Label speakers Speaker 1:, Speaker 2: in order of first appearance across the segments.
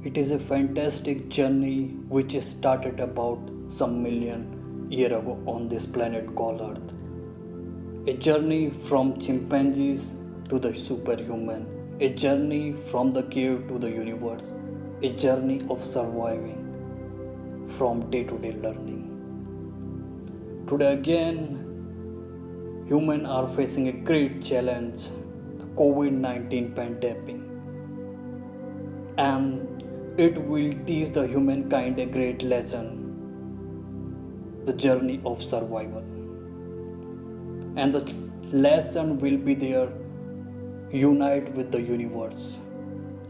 Speaker 1: It is a fantastic journey which started about some million years ago on this planet called Earth. A journey from chimpanzees to the superhuman, a journey from the cave to the universe, a journey of surviving from day to day learning. Today again, humans are facing a great challenge, the Covid-19 pandemic. And it will teach the humankind a great lesson, the journey of survival. And the lesson will be there, unite with the universe.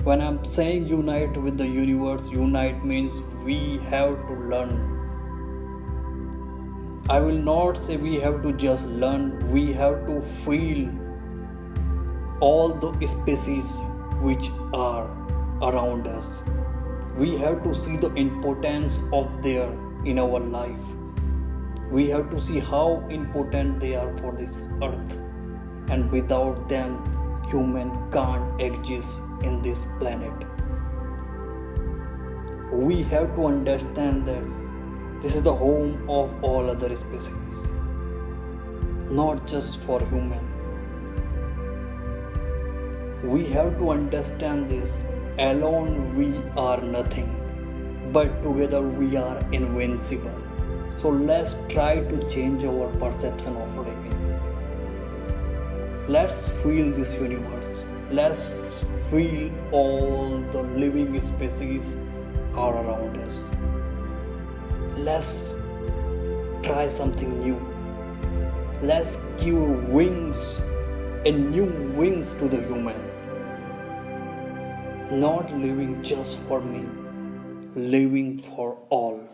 Speaker 1: When I'm saying unite with the universe, unite means we have to learn. I will not say we have to just learn, we have to feel all the species which are around us. We have to see the importance of their in our life. We have to see how important they are for this earth, and without them human can't exist in this planet. We have to understand that this is the home of all other species, not just for human. We have to understand this. Alone we are nothing, but together we are invincible. So let's try to change our perception of living. Let's feel this universe. Let's feel all the living species are around us. Let's try something new. Let's give wings and new wings to the human. Not living just for me, living for all.